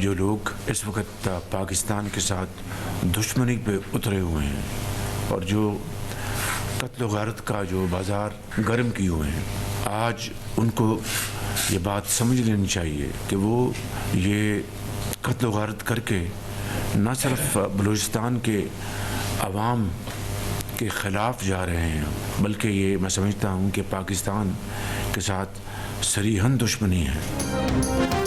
जो लोग इस वक्त पाकिस्तान के साथ दुश्मनी पे उतरे हुए हैं और जो कत्ल गारत का जो बाज़ार गर्म किए हुए हैं, आज उनको ये बात समझ लेनी चाहिए कि वो ये कत्ल गारत करके न सिर्फ बलूचिस्तान के अवाम के ख़िलाफ़ जा रहे हैं, बल्कि ये मैं समझता हूँ कि पाकिस्तान के साथ सरीहन दुश्मनी है।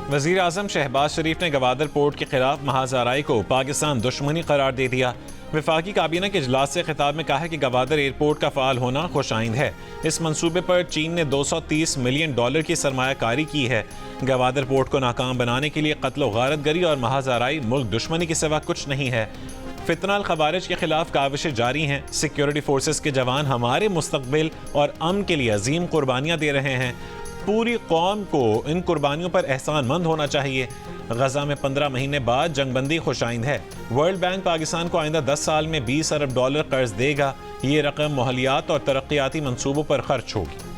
वज़ीर आज़म शहबाज शरीफ ने गवादर पोर्ट के खिलाफ महाज़ाराई को पाकिस्तान दुश्मनी करार दे दिया। वफाकी काबीना के इजलास से खिताब में कहा है कि गवादर एयरपोर्ट का फ़ाल होना खुशाइंद है। इस मंसूबे पर चीन ने $230 मिलियन की सरमायाकारी की है। गवादर पोर्ट को नाकाम बनाने के लिए कत्ल गारतगरी और महाज़ाराई मुल्क दुश्मनी के सिवा कुछ नहीं है। फितनाल खवारिज के खिलाफ काविशें जारी हैं। सिक्योरिटी फोर्सेस के जवान हमारे मुस्तकबिल और अमन के लिए अजीम कुर्बानियाँ दे रहे हैं। पूरी कौम को इन कुर्बानियों पर एहसानमंद होना चाहिए। गजा में 15 महीने बाद जंगबंदी खुशाइंद है। वर्ल्ड बैंक पाकिस्तान को आइंदा 10 साल में $20 अरब कर्ज देगा। ये रकम मोहलियात और तरक्याती मंसूबों पर खर्च होगी।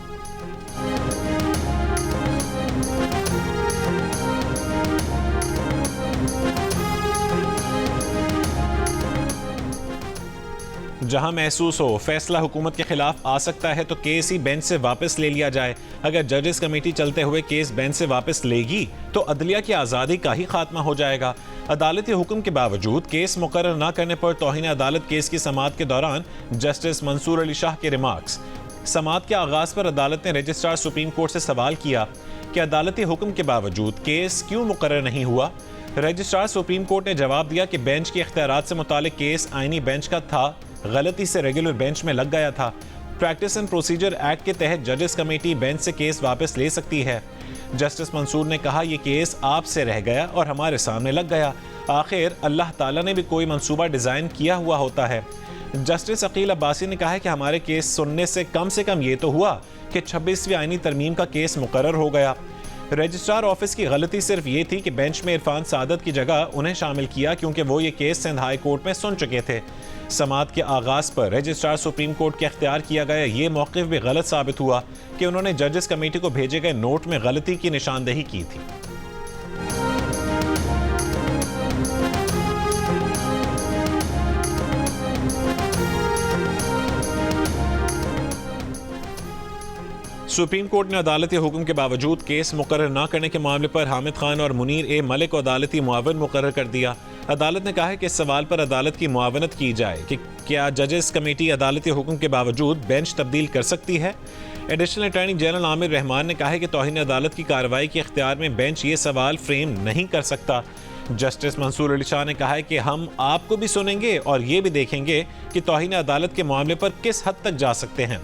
जहां महसूस हो फैसला हुकूमत के खिलाफ आ सकता है तो केस ही बेंच से वापस ले लिया जाए। अगर जजेस कमेटी चलते हुए केस बेंच से वापस लेगी तो अदलिया की आज़ादी का ही खात्मा हो जाएगा। अदालती हुक्म के बावजूद केस मुकर्रर न करने पर तौहीन अदालत केस की समाअत के दौरान जस्टिस मंसूर अली शाह के रिमार्क्स। समाअत के आगाज़ पर अदालत ने रजिस्ट्रार सुप्रीम कोर्ट से सवाल किया कि अदालती हुक्म के बावजूद केस क्यों मुकर्रर नहीं हुआ। रजिस्ट्रार सुप्रीम कोर्ट ने जवाब दिया कि बेंच के इख्तियारात से मुतालिक केस आईनी बेंच का था, गलती से रेगुलर बेंच में लग गया था। प्रैक्टिस एंड प्रोसीजर एक्ट के तहत जजेस कमेटी बेंच से केस वापस ले सकती है। जस्टिस मंसूर ने कहा, यह केस आपसे रह गया और हमारे सामने लग गया। आखिर अल्लाह ताला ने भी कोई मंसूबा डिज़ाइन किया हुआ होता है। जस्टिस अकील अब्बासी ने कहा है कि हमारे केस सुनने से कम ये तो हुआ कि 26वीं आईनी तरमीम का केस मुकर्रर हो गया। रजिस्ट्रार ऑफिस की गलती सिर्फ ये थी कि बेंच में इरफान सादत की जगह उन्हें शामिल किया, क्योंकि वो ये केस सिंध हाई कोर्ट में सुन चुके थे। समाअत के आगाज़ पर रजिस्ट्रार सुप्रीम कोर्ट के अख्तियार किया गया ये मौक़िफ़ भी गलत साबित हुआ कि उन्होंने जजेस कमेटी को भेजे गए नोट में गलती की निशानदेही की थी। सुप्रीम कोर्ट ने अदालती हुक्म के बावजूद केस मुकर्रर न करने के मामले पर हामिद खान और मुनीर ए मलिक को अदालती मुआवन मुकर्रर कर दिया। अदालत ने कहा है कि इस सवाल पर अदालत की मुआवनत की जाए कि क्या जजेस कमेटी अदालती हुक्म के बावजूद बेंच तब्दील कर सकती है। Additional attorney general Aamir Rahman ने कहा है कि तौहीन अदालत की कार्रवाई के इख्तियार में बेंच ये सवाल फ्रेम नहीं कर सकता। जस्टिस मंसूर अली शाह ने कहा है कि हम आपको भी सुनेंगे और ये भी देखेंगे कि तौहीन अदालत के मामले पर किस हद तक जा सकते हैं।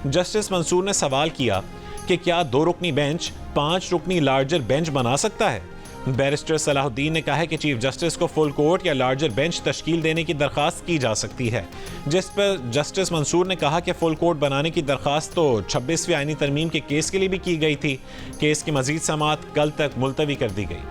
जस्टिस मंसूर ने सवाल किया कि क्या 2 रुकनी बेंच 5 रुकनी लार्जर बेंच बना सकता है। बैरिस्टर सलाहुद्दीन ने कहा है कि चीफ जस्टिस को फुल कोर्ट या लार्जर बेंच तश्कील देने की दरख्वास्त की जा सकती है, जिस पर जस्टिस मंसूर ने कहा कि फुल कोर्ट बनाने की दरख्वास्त तो 26वीं आईनी तरमीम के केस के लिए भी की गई थी। केस की मजीद समाअत कल तक मुलतवी कर दी गई।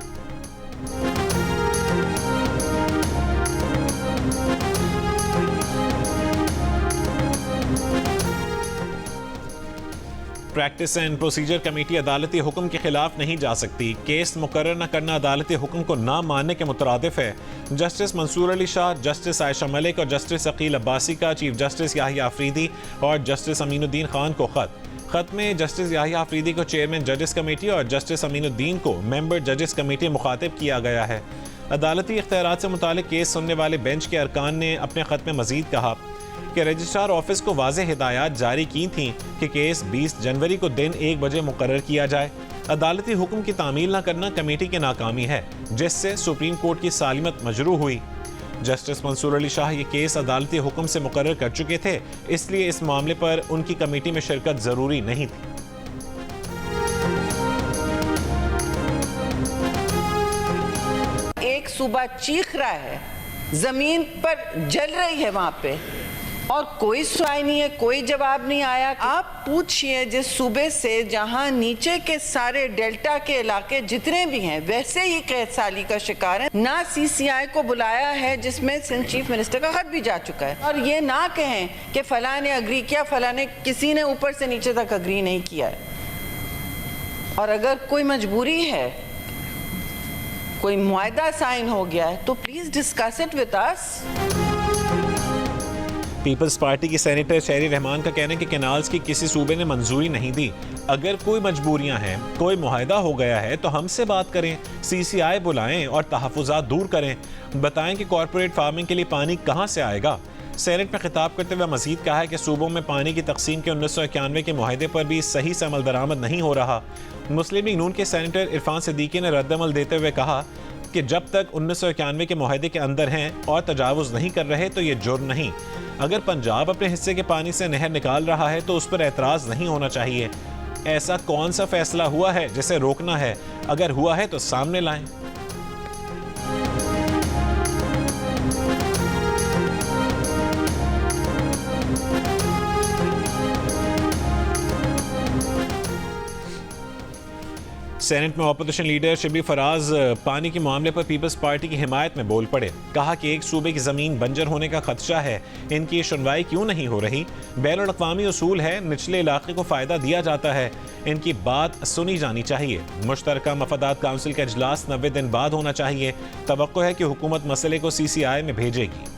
प्रैक्टिस एंड प्रोसीजर कमेटी अदालती हुक्म के खिलाफ नहीं जा सकती। केस मुकर्रर न करना अदालती हुक्म को ना मानने के मुतरादिफ है। जस्टिस मंसूर अली शाह, जस्टिस आयशा मलिक और जस्टिस अकील अब्बासी का चीफ जस्टिस याहिया अफरीदी और जस्टिस अमीनुद्दीन खान को खत में जस्टिस याहिया अफरीदी को चेयरमैन जजेस कमेटी और जस्टिस अमीनुद्दीन को मेंबर जजेस कमेटी मुखातिब किया गया है। अदालती इख्तियारात से मुतालिक केस सुनने वाले बेंच के अरकान ने अपने खत में मजीद कहा कि रजिस्ट्रार ऑफिस को वाज़ेह हिदायत जारी की थी कि केस 20 जनवरी को दिन 1 बजे मुकर्रर किया जाए। अदालती हुक्म की तामील न करना कमेटी की नाकामी है, जिससे सुप्रीम कोर्ट की सालिमत मजरू हुई। जस्टिस मंसूर अली शाह ये केस अदालती हुक्म से मुकर्रर कर चुके थे, इसलिए इस मामले पर उनकी कमेटी में शिरकत जरूरी नहीं थी। एक सूबा चीख रहा है, जमीन पर जल रही है वहां पे, और कोई सुनाई नहीं है, कोई जवाब नहीं आया। आप पूछिए जिस सूबे से जहां नीचे के सारे डेल्टा के इलाके जितने भी हैं वैसे ही कैद साली का शिकार है, ना CCI को बुलाया है जिसमें सिंध चीफ मिनिस्टर का खत भी जा चुका है। और ये ना कहें कि फलां ने अग्री किया, फलां ने, किसी ने ऊपर से नीचे तक अग्री नहीं किया है। और अगर कोई मजबूरी है, कोई मुआहदा साइन हो गया है तो please discuss it with us. Peoples Party की सेनेटर शेरी रहमान का कहना है कि कैनाल्स की किसी सूबे ने मंजूरी नहीं दी। अगर कोई मजबूरियां हैं, कोई मुआहदा हो गया है तो हमसे बात करें, CCI बुलाएं और तहफ़्फ़ुज़ात दूर करें। बताएं कि कॉरपोरेट फार्मिंग के लिए पानी कहां से आएगा। सेनेट में खिताब करते हुए मजीद कहा है कि सूबों में पानी की तकसीम के 1991 के मुआहदे पर भी सही से अमल दरामद नहीं हो रहा। मुस्लिम लीग नून के सेनेटर इरफान सिद्दीकी ने रद्दअमल देते हुए कहा कि जब तक 1991 के मुआहदे के अंदर हैं और तजावुज़ नहीं कर रहे तो ये जुर्म नहीं। अगर पंजाब अपने हिस्से के पानी से नहर निकाल रहा है तो उस पर एतराज़ नहीं होना चाहिए। ऐसा कौन सा फैसला हुआ है जिसे रोकना है? अगर हुआ है तो सामने लाएं। सेनेट में ऑपोजिशन लीडर शिबली फराज पानी के मामले पर पीपल्स पार्टी की हिमायत में बोल पड़े। कहा कि एक सूबे की ज़मीन बंजर होने का खदशा है, इनकी सुनवाई क्यों नहीं हो रही? बैनुल अक़वामी उसूल है, निचले इलाके को फ़ायदा दिया जाता है, इनकी बात सुनी जानी चाहिए। मुश्तरका मफादात काउंसिल का इजलास 90 दिन बाद होना चाहिए। तवक्को है कि हुकूमत मसले को CCI में भेजेगी।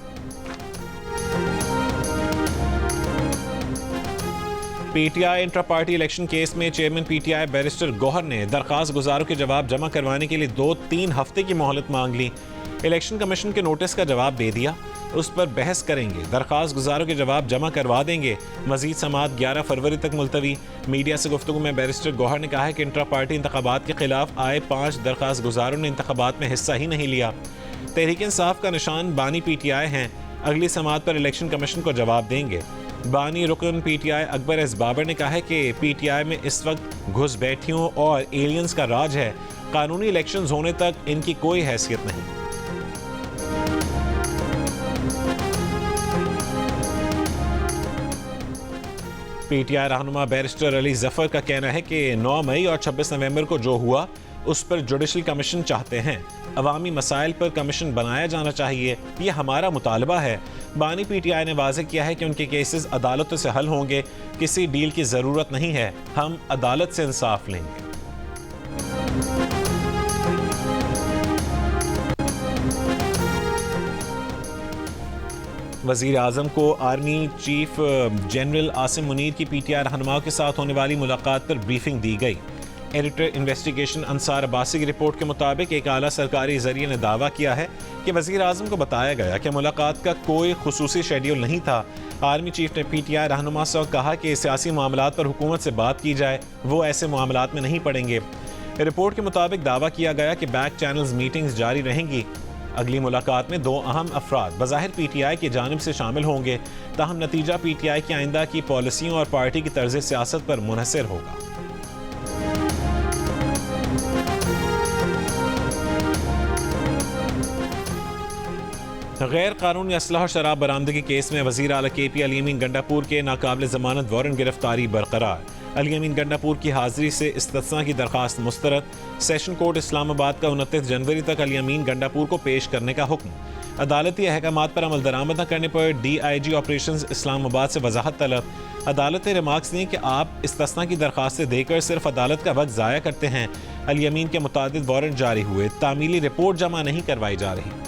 PTI intra party election case में चेयरमैन PTI बैरिस्टर गौहर ने दरख्वास्त गुजारों के जवाब जमा करवाने के लिए 2-3 हफ्ते की मोहलत मांग ली। इलेक्शन कमीशन के नोटिस का जवाब दे दिया, उस पर बहस करेंगे, दरख्वास्त गुजारों के जवाब जमा करवा देंगे। मजीद समाअत 11 फरवरी तक मुलतवी। मीडिया से गुफ्तगू में बैरिस्टर गौहर ने कहा है कि इंट्रा पार्टी इंतखाबात के खिलाफ आए 5 दरख्वास्त गुजारों ने इंतखाबात में हिस्सा ही नहीं लिया। तहरीक इंसाफ का निशान बानी PTI हैं, अगली समाअत पर इलेक्शन कमीशन को जवाब देंगे। बानी रुकन PTI अकबर एस बाबर ने कहा है कि PTI में इस वक्त घुसपैठियों और एलियंस का राज है, कानूनी इलेक्शंस होने तक इनकी कोई हैसियत नहीं। PTI रहनुमा बैरिस्टर अली जफर का कहना है कि 9 मई और 26 नवंबर को जो हुआ उस पर जुडिशल कमीशन चाहते हैं। अवामी मसाइल पर कमीशन बनाया जाना चाहिए, ये हमारा मुतालबा है। बानी PTI ने वाज़ेह किया है कि उनके केसेस अदालतों से हल होंगे, किसी डील की ज़रूरत नहीं है, हम अदालत से इंसाफ लेंगे। वज़ीर आज़म को army chief general Asim Munir की PTI रहनुमाओं के साथ होने वाली मुलाकात पर ब्रीफिंग दी गई। एडिटर इन्वेस्टिगेशन अंसार अब्बासी की रिपोर्ट के मुताबिक एक आला सरकारी जरिए ने दावा किया है कि वज़ीर आज़म को बताया गया कि मुलाकात का कोई खुसूसी शेड्यूल नहीं था। आर्मी चीफ ने PTI रहनुमा से कहा कि सियासी मामलात पर हुकूमत से बात की जाए, वो ऐसे मामलात में नहीं पड़ेंगे। रिपोर्ट के मुताबिक दावा किया गया कि बैक चैनल्स मीटिंग्स जारी रहेंगी। अगली मुलाकात में 2 अहम अफराद बज़ाहिर PTI की जानिब से शामिल होंगे, ताहम नतीजा PTI की आइंदा की पॉलिसियों और पार्टी की तर्ज सियासत पर मुनहसर होगा। गैर कानूनी असलहा और शराब बरामदगी केस में वज़ीर आला KP अली अमीन गंडापुर के नाकाबिल ज़मानत वारंट गिरफ्तारी बरकरार। अली अमीन गंडापुर की हाजिरी से इस्तिस्ना की दरख्वास्त मुस्तरद। सेशन कोर्ट इस्लामाबाद का 29 जनवरी तक अली अमीन गंडापुर को पेश करने का हुक्म। अदालती अहकामात पर अमल दरामद न करने पर DIG ऑपरेशंस इस्लामाबाद से वजाहत तलब। अदालत ने रिमार्क्स दी कि आप इस्तिस्ना की दरख्वास्तें देकर सिर्फ अदालत का वक्त ज़ाया करते हैं। अली अमीन के मुतादिद वारंट जारी हुए, तामीली रिपोर्ट जमा नहीं करवाई जा रही।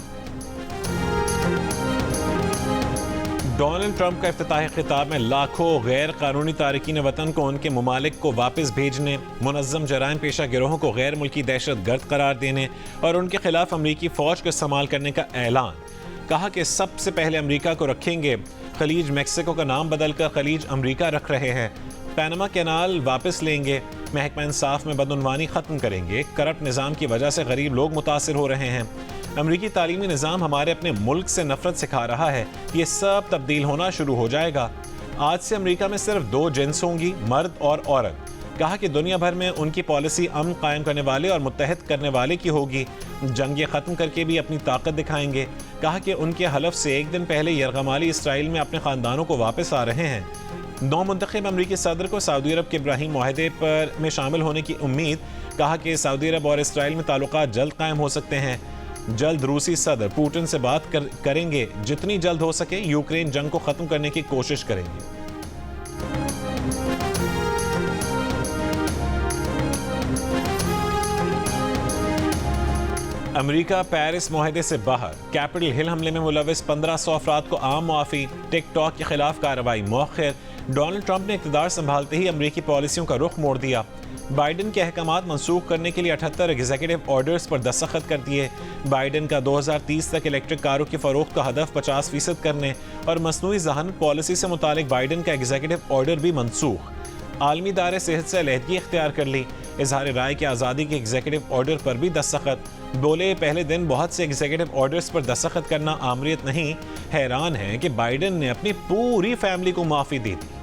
डोनाल्ड ट्रंप का इफ्तिताही खिताब में लाखों गैर कानूनी तारकीन वतन को उनके ममालिक को वापस भेजने, मुनज़्ज़म जराइम पेशा गिरोहों को गैर मुल्की दहशत गर्द करार देने और उनके खिलाफ अमरीकी फ़ौज को इस्तेमाल करने का ऐलान। कहा कि सबसे पहले अमरीका को रखेंगे। खलीज मैक्सिको का नाम बदलकर खलीज अमरीका रख रहे हैं। पैनामा कैनाल वापस लेंगे। महकमा इंसाफ में बदउनवानी ख़त्म करेंगे। करप्ट निज़ाम की वजह से गरीब लोग मुतासिर हो रहे हैं। अमरीकी तालीमी निज़ाम हमारे अपने मुल्क से नफरत सिखा रहा है, ये सब तब्दील होना शुरू हो जाएगा। आज से अमरीका में सिर्फ 2 जिन्स होंगी, मर्द और औरत। कहा कि दुनिया भर में उनकी पॉलिसी अमन कायम करने वाले और मुत्तहद करने वाले की होगी। जंग ख़त्म करके भी अपनी ताकत दिखाएंगे। कहा कि उनके हलफ से एक दिन पहले यरगमाली इसराइल में अपने ख़ानदानों को वापस आ रहे हैं। नौ मुंतखब अमरीकी सदर को सऊदी अरब के इब्राहिम मुआहदे पर में शामिल होने की उम्मीद। कहा कि सऊदी अरब और इसराइल में ताल्लुकात जल्द कायम हो सकते हैं। जल्द रूसी सदर पुतिन से बात करेंगे। जितनी जल्द हो सके यूक्रेन जंग को ख़त्म करने की कोशिश करेंगे। अमेरिका पेरिस मुआहदे से बाहर, कैपिटल हिल हमले में मुलविस 1500 अफराद को आम मुआफ़ी, टिकटॉक के खिलाफ कार्रवाई मौखिर। डोनाल्ड ट्रंप ने इक़्तिदार संभालते ही अमरीकी पॉलिसियों का रुख मोड़ दिया। बाइडन के अहकामात मनसूख करने के लिए 78 एग्जीक्यूटिव ऑर्डर्स पर दस्तखत कर दिए। बाइडन का 2030 तक इलेक्ट्रिक कारों की फ़रोख्त का हदफ 50% करने और मसनूई ज़हन पॉलिसी से मुतालिक बाइडन का एग्जीक्यूटिव ऑर्डर भी मनसूख। आलमी इदारे सेहत से अलहदगी इख्तियार कर ली। इजहार राय की आज़ादी के एग्जीक्यूटिव ऑर्डर पर भी दस्तखत। बोले, पहले दिन बहुत से एग्जीक्यूटिव ऑर्डर्स पर दस्तखत करना आमरीत नहीं। हैरान है कि बाइडन ने अपनी पूरी फैमिली को माफ़ी दी थी।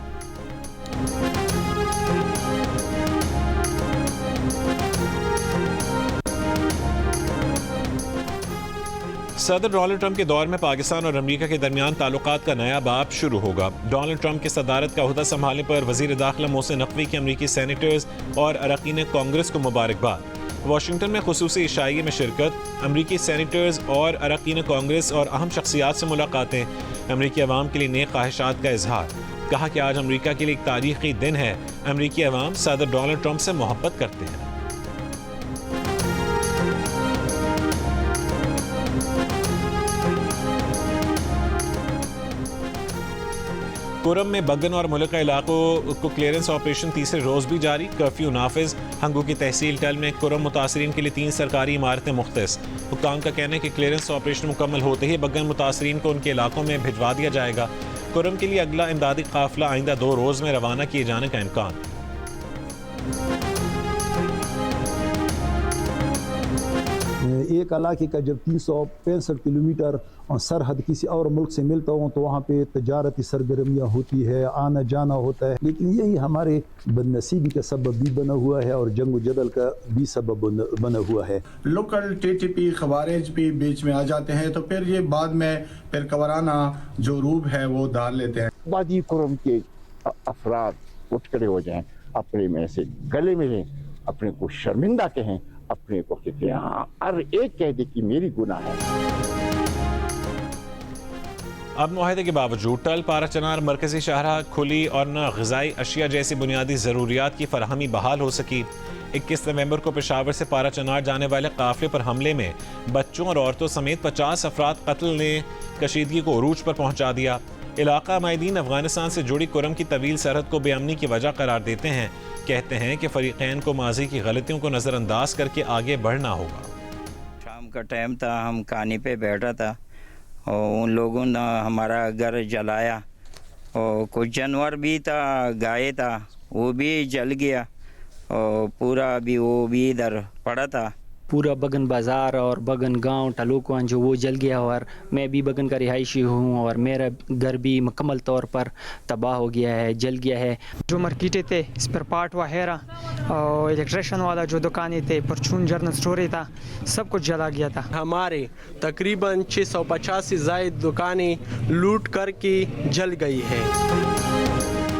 सदर डोनाल्ड ट्रंप के दौर में पाकिस्तान और अमेरिका के दरमियान ताल्लुकात का नया बाब शुरू होगा। डोनाल्ड ट्रंप के सदारत का ओहदा संभालने पर वज़ीर दाखिला मोहसिन नकवी की अमरीकी सेनेटर्स और अरकान कांग्रेस को मुबारकबाद। वाशिंगटन में खुसूसी इशाइये में शिरकत, अमरीकी सेनेटर्स और अरकान कांग्रेस और अहम शख्सियात से मुलाकातें, अमरीकी अवाम के लिए नेक ख्वाहिशात का इजहार। कहा कि आज अमरीका के लिए एक तारीखी दिन है। अमरीकी अवाम सदर डोनाल्ड ट्रंप से मोहब्बत करते हैं। कुरम में बगन और मुल्का इलाकों को क्लियरेंस ऑपरेशन तीसरे रोज़ भी जारी। कर्फ्यू नाफिज। हंगू की तहसील टल में कुरम मुतासरीन के लिए 3 सरकारी इमारतें मुख्तस। हुक्काम का कहना है कि क्लियरेंस ऑपरेशन मुकम्मल होते ही बगन मुतासरीन को उनके इलाकों में भिजवा दिया जाएगा। कुरम के लिए अगला इमदादी काफिला आइंदा 2 रोज़ में रवाना किए जाने का इम्कान। एक इलाके का जब 365 किलोमीटर सरहद किसी और मुल्क से मिलता हूँ तो वहाँ पे तजारती सरगर्मियाँ होती है, आना जाना होता है, लेकिन यही हमारे बदनसीबी का सबब भी बना हुआ है और जंग जदल का भी सबब बना हुआ है। लोकल टीटीपी खवारिज भी बीच में आ जाते हैं तो फिर ये बाद में फिर कवराना जो रूप है वो डाल लेते हैं। वादी कुरम के अफराद उठ खड़े हो जाएं, अपने में से गले मिलें, अपने को शर्मिंदा कहें, अपने को कहते हैं हर एक कह दे कि मेरी गुनाह है। अब मुआहदे के बावजूद टल, पारा चनार, मरकजी शाहराह खुली और न ग़िज़ाई अशिया जैसी बुनियादी ज़रूरियात की फराहमी बहाल हो सकी। 21 नवंबर को पेशावर से पारा चनार जाने वाले काफिले पर हमले में बच्चों और औरतों समेत 50 अफराद कत्ल ने कशीदगी को उरूज पर पहुंचा दिया। इलाका माहिदीन अफगानिस्तान से जुड़ी कुरम की तवील सरहद को बेअमनी की वजह करार देते हैं। कहते हैं कि फरीक़ैन को माजी की गलतियों को नज़रअंदाज करके आगे बढ़ना होगा। शाम का टाइम था, हम कहानी पे बैठा था और उन लोगों ने हमारा घर जलाया और कुछ जानवर भी था, गाय था, वो भी जल गया और पूरा भी वो भी इधर पड़ा था। पूरा बगन बाज़ार और बगन गांव टलुकवान जो वो जल गया और मैं भी बगन का रिहायशी हूँ और मेरा घर भी मुकम्मल तौर पर तबाह हो गया है, जल गया है। जो मार्केटें थे इस पर पाट वगैरह और इलेक्ट्रिशियन वाला जो दुकानें थे, परचून जनरल स्टोर था, सब कुछ जला गया था। हमारे तकरीबन 650 से ज़ायद दुकानें लूट करके जल गई है।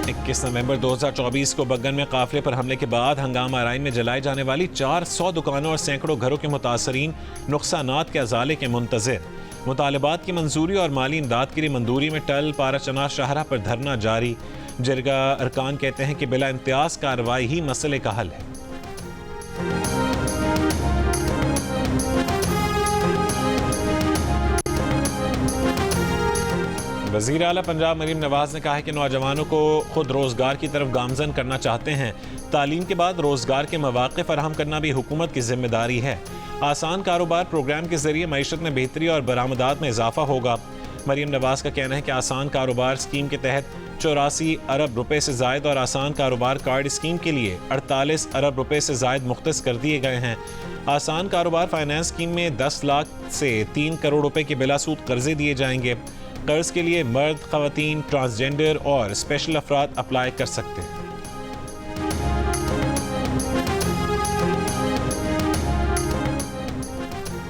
21 नवंबर 2024 को बगन में काफिले पर हमले के बाद हंगामा आराइन में जलाई जाने वाली 400 दुकानों और सैकड़ों घरों के मुतासरीन नुकसानात के अजाले के मुंतज़िर। मुतालबात की मंजूरी और माली इमदाद के लिए मंजूरी में टल, पारा चनार शाहराह पर धरना जारी। जरगा अरकान कहते हैं कि बिला इम्तियाज कार्रवाई ही मसले का हल है। वज़ीर आला पंजाब मरीम नवाज ने कहा है कि नौजवानों को खुद रोज़गार की तरफ गामजन करना चाहते हैं। तालीम के बाद रोज़गार के मौक़े फराहम करना भी हुकूमत की जिम्मेदारी है। आसान कारोबार प्रोग्राम के जरिए मईशत में बेहतरी और बरामदात में इजाफा होगा। मरीम नवाज का कहना है कि आसान कारोबार स्कीम के तहत 84 अरब रुपए से ज़ायद और आसान कारोबार कार्ड स्कीम के लिए 48 अरब रुपए से ज़ायद मुख्तस कर दिए गए हैं। आसान कारोबार फाइनेंस स्कीम में 10 लाख से 3 करोड़ रुपए के बिलासूद कर्जे दिए जाएंगे। कर्ज के लिए मर्द, ख़वातीन, ट्रांसजेंडर और स्पेशल अफराद अप्लाई कर सकते हैं।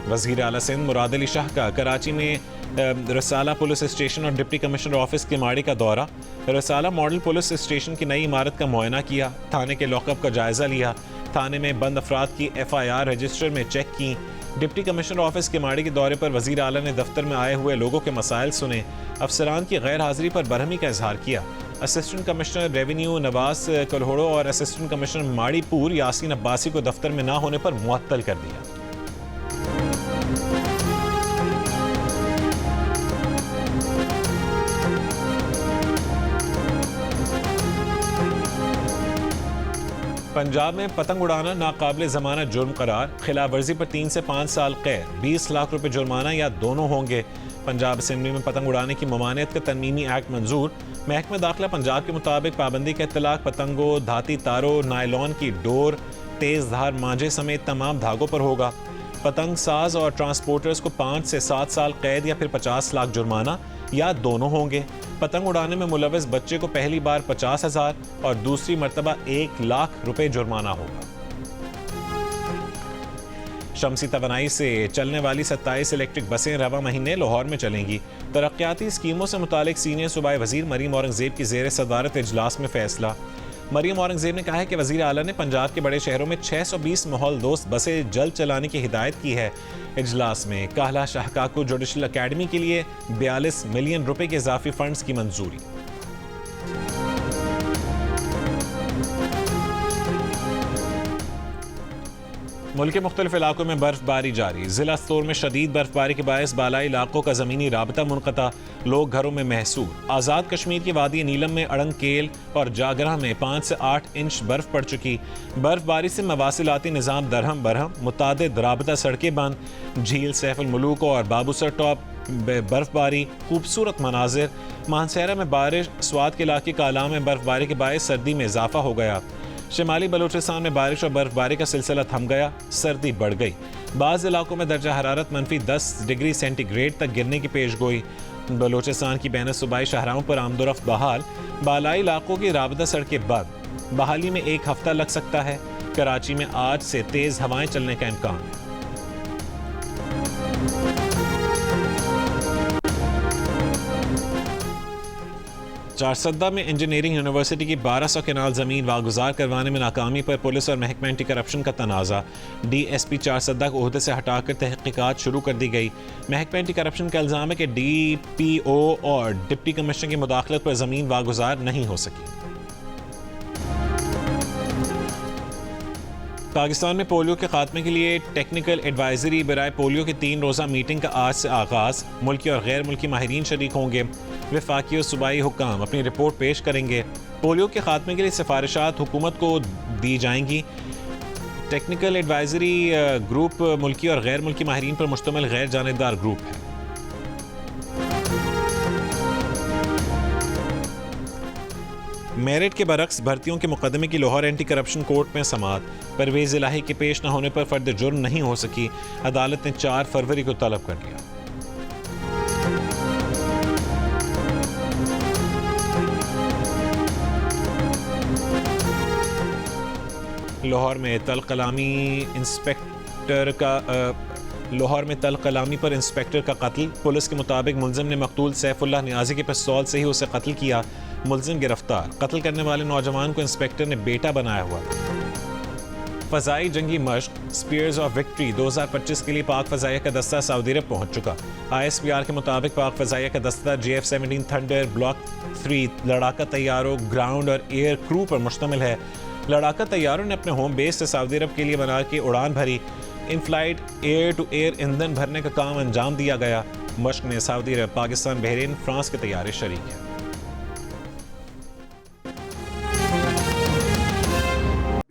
वज़ीर आला सिंध मुराद अली शाह का कराची में रसाला पुलिस स्टेशन और डिप्टी कमिश्नर ऑफिस के माड़ी का दौरा। रसाला मॉडल पुलिस स्टेशन की नई इमारत का मुआयना किया। थाने के लॉकअप का जायजा लिया। थाने में बंद अफराद की FIR रजिस्टर में चेक की। डिप्टी कमिश्नर ऑफिस के माड़ी के दौरे पर वज़ीर आला ने दफ्तर में आए हुए लोगों के मसाइल सुने। अफसरान की गैर हाजिरी पर बरहमी का इजहार किया। असिस्टेंट कमिश्नर रेवेन्यू नवाज कलहोड़ो और असिस्टेंट कमिश्नर माड़ीपुर यासीन अब्बासी को दफ्तर में ना होने पर मुअत्तल कर दिया। पंजाब में पतंग उड़ाना नाकाबिले ज़मानत जुर्म करार, खिलाफ वर्जी पर 3 से 5 साल कैद, 20 लाख रुपए जुर्माना या दोनों होंगे। पंजाब असेंबली में पतंग उड़ाने की ममानियत का तरमीमी एक्ट मंजूर। महकमा दाखिला पंजाब के मुताबिक पाबंदी का इत्तलाक पतंगों, धाती तारों, नायलॉन की डोर, तेज धार मांझे समेत तमाम धागों पर होगा। पतंग साज और ट्रांसपोर्टर्स को 5 से 7 साल कैद या फिर 50 लाख जुर्माना या दोनों होंगे। पतंग उड़ाने में मुलविस बच्चे को पहली बार 50,000 और दूसरी मरतबा 1 लाख रुपए जुर्माना होगा। शमसी तवानाई से चलने वाली 27 इलेक्ट्रिक बसें रवा महीने लाहौर में चलेंगी। तरक्याती स्कीमों से मुतालिक सीनियर सूबाई वजीर मरीम औरंगजेब की जेर सदारत इजलास में फैसला। मरीम औरंगजेब ने कहा है कि वजीर आला ने पंजाब के बड़े शहरों में 620 माहौल दोस्त बसें जल्द चलाने की हिदायत की है। इजलास में काहला शाहकाकू जुडिशल अकेडमी के लिए 42 मिलियन रुपए के इजाफी फंड्स की मंजूरी। मुल्क के मुख्तलिफ इलाकों में बर्फबारी जारी। जिला स्तोर में शदीद बर्फबारी के बायस बालाई इलाकों का ज़मीनी राबता मुनक़ता, लोग घरों में महसूर। आज़ाद कश्मीर की वादी नीलम में अड़ंगकेल और जागरा में 5 से 8 इंच बर्फ पड़ चुकी। बर्फबारी से मवासिलाती निज़ाम दरहम बरहम, मुतादिद राबता सड़कें बंद। झील सैफुल मुलूक और बाबूसर टॉप बर्फबारी, खूबसूरत मनाजिर। मानसेरा में बारिश, स्वात के इलाके काला में बर्फबारी के बायस सर्दी में इजाफा हो गया। शिमाली बलूचिस्तान में बारिश और बर्फबारी का सिलसिला थम गया, सर्दी बढ़ गई। बाज़ इलाकों में दर्जा हरारत -10 डिग्री सेंटीग्रेड तक गिरने की पेशगोई। बलूचिस्तान की बैन सूबाई शाहराहों पर आमदोरफ्त बहाल, बालाई इलाकों की राबता सड़कें बंद। बहाली में 1 हफ्ता लग सकता है। कराची में आज से तेज हवाएं चलने का इम्कान है। चारसद्दा में इंजीनियरिंग यूनिवर्सिटी की 1200 केनाल ज़मीन वागुजार करवाने में नाकामी पर पुलिस और महकमा एंटी करप्शन का तनाज़ा। DSP चारसद्दा को ओहदे से हटाकर तहकीकात शुरू कर दी गई। महकमा एंटी करप्शन का इल्ज़ाम है कि DPO और डिप्टी कमिश्नर की मुदाखलत पर ज़मीन वागुजार नहीं हो सकी। पाकिस्तान में पोलियो के खात्मे के लिए टेक्निकल एडवाइजरी बराए पोलियो की 3 रोज़ा मीटिंग का आज से आगाज़। मुल्की और गैर मुल्की माहिरीन शरीक होंगे। वफाकी और सूबाई हुक्काम अपनी रिपोर्ट पेश करेंगे। पोलियो के खात्मे के लिए सिफारिशात हुकूमत को दी जाएंगी। टेक्निकल एडवाइजरी ग्रुप मुल्की और गैर मुल्की माहिरीन पर मुश्तमिल गैर जानिबदार ग्रुप है। मेरिट के बरक्स भर्तियों के मुकदमे की लाहौर एंटी करप्शन कोर्ट में समाअत। परवेज़ इलाही के पेश न होने पर फर्द जुर्म नहीं हो सकी। अदालत ने 4 फरवरी को तलब कर लिया। लाहौर में तल कलामी पर इंस्पेक्टर का कत्ल। पुलिस के मुताबिक मुलजिम ने मकतूल सैफुल्लाह नियाजी के पिस्तौल से ही उसे कत्ल किया। मुलजिम गिरफ्तार। कत्ल करने वाले नौजवान को इंस्पेक्टर ने बेटा बनाया हुआ। फ़ज़ाई जंगी मश्क स्पीयर्स ऑफ विक्ट्री 2025 के लिए पाक फ़ज़ाइया का दस्ता सऊदी अरब पहुंच चुका। ISPR के मुताबिक पाक फ़ज़ाइया का दस्ता JF-17 थंडर ब्लॉक 3 लड़ाका तैयारों, ग्राउंड और एयर क्रू पर मुश्तमिल है। लड़ाका तैयारों ने अपने होम बेस से सऊदी अरब के लिए बना के उड़ान भरी। इन फ्लाइट एयर टू एयर ईंधन भरने का काम अंजाम दिया गया। मश्क में सऊदी अरब, पाकिस्तान, बहरीन, फ्रांस के तैयारे शरीक हैं।